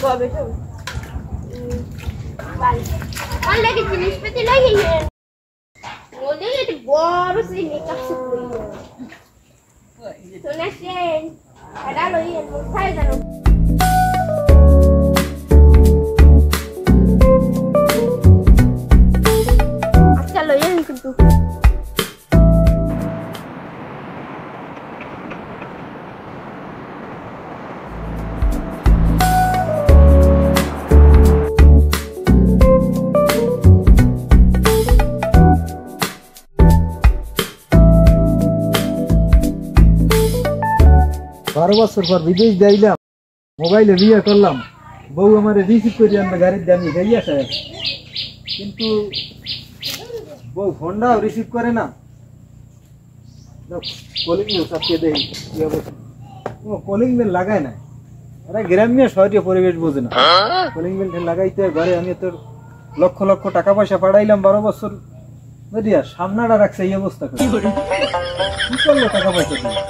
কবে তো বাল অনলাইনে জিনিসপত্র লাগিয়ে ওদের একটা বড় সেই মেকআপ সেট করি সোনা সেন এটা লই কোথায় জানো আচ্ছা লই কিন্তু बारो बছর পর বিদেশ যাইলাম মোবাইলে বিয়ে করলাম বউ আমারে রিসিভ করে আনবে গাড়ির দামি গাইয়া সাহেব কিন্তু বউ ফোনটাও রিসিভ করে না কলিং বেল চাপিয়ে দেই কি অবস্থা ও কলিং বেল লাগায় না আরে গ্রাম্য শহরীয় পরিবেশ বোঝে না কলিং বেল লাগাইতে ঘরে আমি তোর লক্ষ লক্ষ টাকা পয়সা পাঠাইলাম 12 বছর বুঝিয়া সামনাটা রাখছে এই অবস্থা করে কি করলো টাকা পয়সা দিয়ে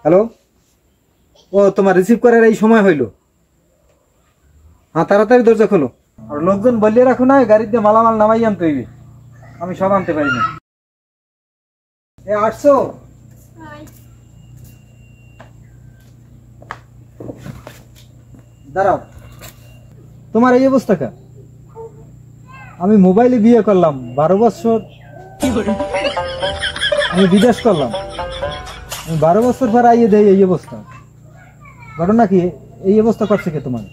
হ্যালো ও তোমার রিসিভ করার এই সময় হইলো হ্যাঁ তাড়াতাড়ি দরজা খোলো আর লোকজন বলিয়ে রাখো না গাড়িতে মালামাল নামাই আনতে হইবে আমি সব আনতে পারি না এ 800 দাঁড়াও তোমার এই অবস্থা কা আমি মোবাইলে বিয়ে করলাম 12 বছর আমি বিদেশ করলাম 12 বছর পর আইয়ে দেই এই অবস্থা ঘটনা কি এই অবস্থা করছে কে তোমার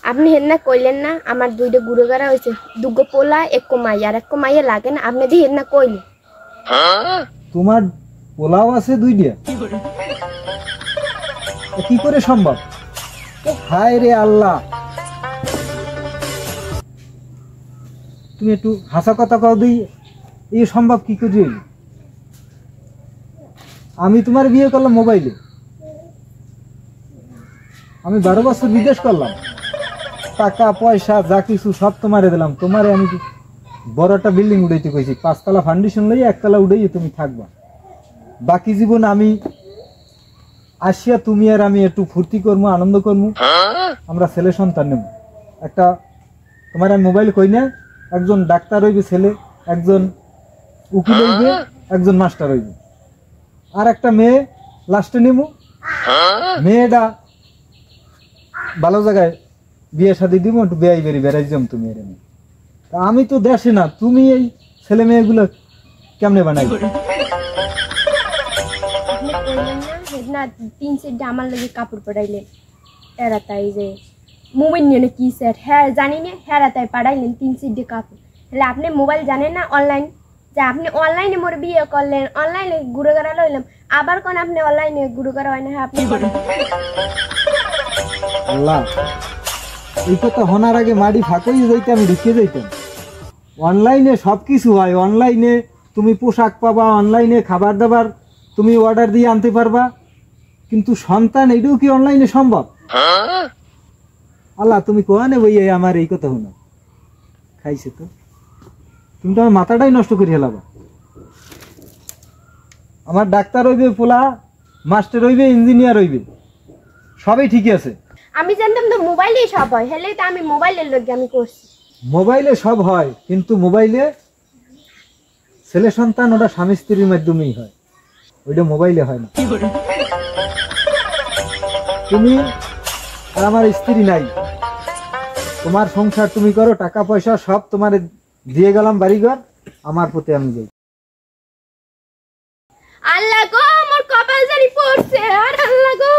আপনি হেন্না কইলেন না আমার দুইটা গুড়গারা হইছে দুগো পোলা এক মাই আর এক মাইয়া লাগে না আপনি দি হেন্না কইলে তোমার পোলাও আছে দুইটা কি করে সম্ভব হায় রে আল্লাহ তুমি একটু হাসা কথা কও দিই এই সম্ভব কি করে আমি তোমার বিয়ে করলাম মোবাইলে আমি 12 বছর বিদেশ করলাম টাকা পয়সা যা কিছু সব তোমারে দিলাম তোমারে আমি বড় একটা বিল্ডিং উড়াইতে কইছি 5 তলা ফাউন্ডেশন লই 1 তলা উড়াইয়ে তুমি থাকবা বাকি জীবন আমি আসিয়া তুমি আর আমি একটু ফুর্তি করবো আনন্দ করবো আমরা ছেলে সন্তান নেব একটা তোমার আমি মোবাইল কই না একজন ডাক্তার হইবে ছেলে একজন উকিল হইবে একজন মাস্টার হইবে আর একটা মেয়ে লাস্টে নেব মেয়েটা ভালো জায়গায় বিয়ে শাদী দিব একটু বেয়াই বেরি বেড়াই যাম তুমি এর আমি তো দেশে না তুমি এই ছেলে মেয়েগুলো কেমনে বানাই না 3 সেট আমার লাগি কাপড় পড়াইলেন এরা তাই যে মোবাইল নিয়ে কি সেট হ্যাঁ জানি না হ্যাঁ তাই পড়াইলেন 3 সেট কাপড় তাহলে আপনি মোবাইল জানেন না অনলাইন যে আপনি অনলাইনে মোর বিয়ে করলেন অনলাইনে গুড়গারা লইলাম আবার কোন আপনি অনলাইনে গুড়গারা হয় না আপনি আল্লাহ এই কথা হনার আগে মাটি ফাঁকই যাইতে আমি ঢুকে যাইতাম অনলাইনে সবকিছু হয় অনলাইনে তুমি পোশাক পাবা অনলাইনে খাবার দাবার তুমি অর্ডার দিয়ে আনতে পারবা কিন্তু সন্তান এটাও কি অনলাইনে সম্ভব আল্লাহ তুমি কোয়ানে বই আমার এই কথা হলো খাইছে তো তুমি তো আমার মাথাটাই নষ্ট করে হেলাবা আমার ডাক্তার হইবে পোলা মাস্টার হইবে ইঞ্জিনিয়ার হইবে সবই ঠিকই আছে আমি জানতাম তো মোবাইলে সব হয় হেলে তো আমি মোবাইলের লগে আমি করছি মোবাইলে সব হয় কিন্তু মোবাইলে ছেলে সন্তান ওটা স্বামী স্ত্রীর মাধ্যমেই হয় ওইটা মোবাইলে হয় না তুমি আর আমার স্ত্রী নাই তোমার সংসার তুমি করো টাকা পয়সা সব তোমার দিয়ে গেলাম বাড়িঘর আমার প্রতি আমি যাই আল্লাহ গো আমার কপাল জানি পড়ছে আর আল্লাহ গো